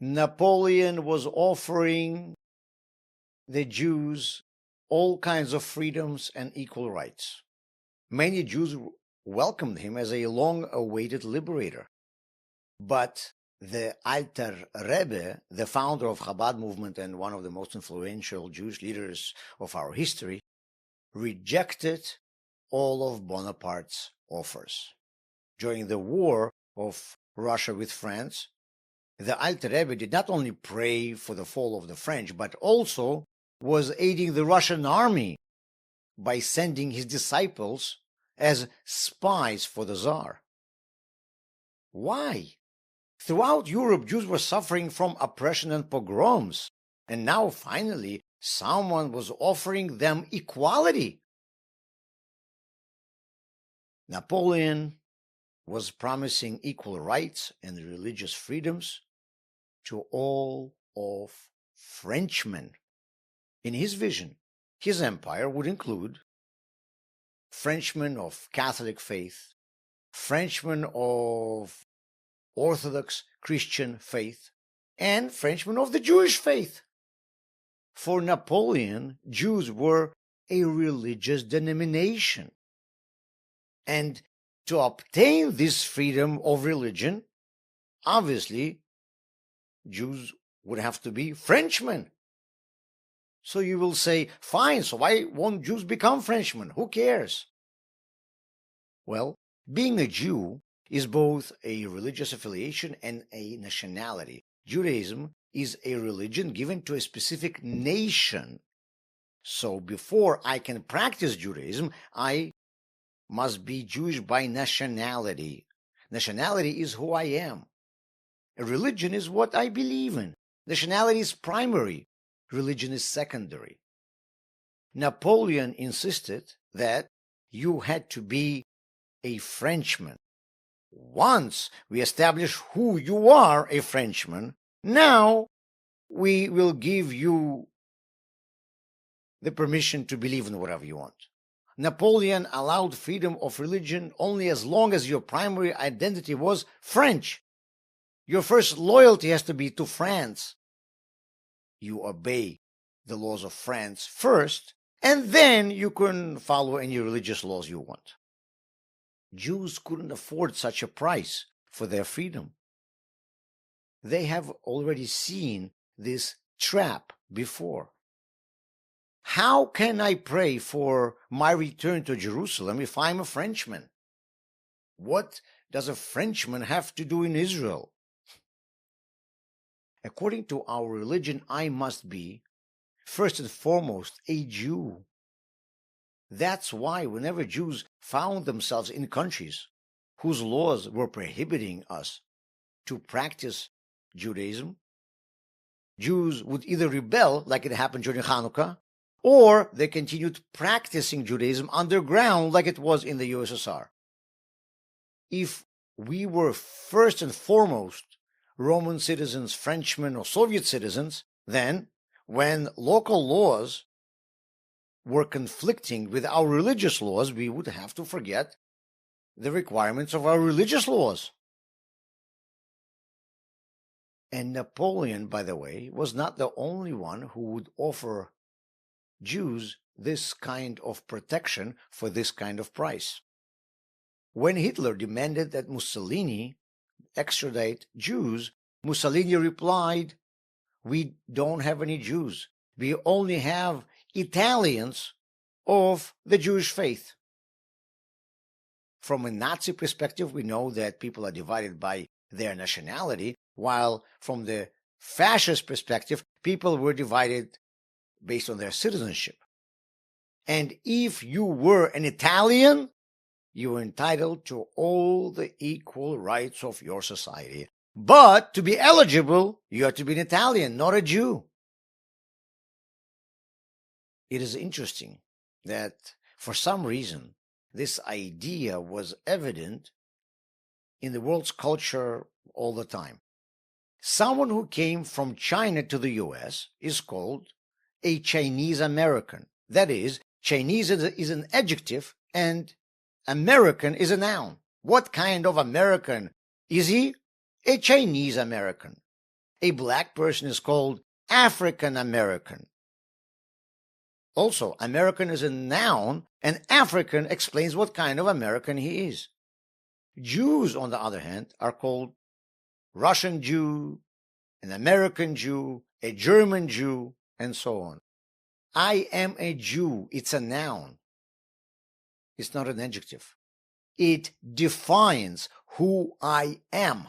Napoleon was offering the Jews all kinds of freedoms and equal rights. Many Jews welcomed him as a long-awaited liberator. But the Alter Rebbe, the founder of Chabad movement and one of the most influential Jewish leaders of our history, rejected all of Bonaparte's offers. During the war of Russia with France, the Alter Rebbe did not only pray for the fall of the French, but also was aiding the Russian army by sending his disciples as spies for the Tsar. Why? Throughout Europe, Jews were suffering from oppression and pogroms, and now finally someone was offering them equality. Napoleon was promising equal rights and religious freedoms to all of Frenchmen. In his vision, his empire would include Frenchmen of Catholic faith, Frenchmen of Orthodox Christian faith, and Frenchmen of the Jewish faith. For Napoleon, Jews were a religious denomination. And to obtain this freedom of religion, obviously, Jews would have to be Frenchmen. So you will say, fine, so why won't Jews become Frenchmen? Who cares? Well, being a Jew is both a religious affiliation and a nationality. Judaism is a religion given to a specific nation. So before I can practice Judaism, I must be Jewish by nationality. Nationality is who I am. A religion is what I believe in. Nationality is primary. Religion is secondary. Napoleon insisted that you had to be a Frenchman. Once we establish who you are, a Frenchman, now we will give you the permission to believe in whatever you want. Napoleon allowed freedom of religion only as long as your primary identity was French. Your first loyalty has to be to France. You obey the laws of France first, and then you can follow any religious laws you want. Jews couldn't afford such a price for their freedom. They have already seen this trap before. How can I pray for my return to Jerusalem if I'm a Frenchman? What does a Frenchman have to do in Israel? According to our religion, I must be, first and foremost, a Jew. That's why whenever Jews found themselves in countries whose laws were prohibiting us to practice Judaism, Jews would either rebel, like it happened during Hanukkah, or they continued practicing Judaism underground, like it was in the USSR. If we were first and foremost Roman citizens, Frenchmen, or Soviet citizens, then when local laws were conflicting with our religious laws, we would have to forget the requirements of our religious laws. And Napoleon, by the way, was not the only one who would offer Jews this kind of protection for this kind of price. When Hitler demanded that Mussolini extradite Jews, Mussolini replied, "We don't have any Jews. We only have Italians of the Jewish faith." From a Nazi perspective, we know that people are divided by their nationality, while from the fascist perspective, people were divided based on their citizenship. And if you were an Italian, you were entitled to all the equal rights of your society. But to be eligible, you have to be an Italian, not a Jew. It is interesting that for some reason, this idea was evident in the world's culture all the time. Someone who came from China to the US is called a Chinese American. That is, Chinese is an adjective and American is a noun. What kind of American is he? A Chinese American. A black person is called African American. Also, American is a noun, and African explains what kind of American he is. Jews, on the other hand, are called Russian Jew, an American Jew, a German Jew, and so on. I am a Jew. It's a noun. It's not an adjective. It defines who I am.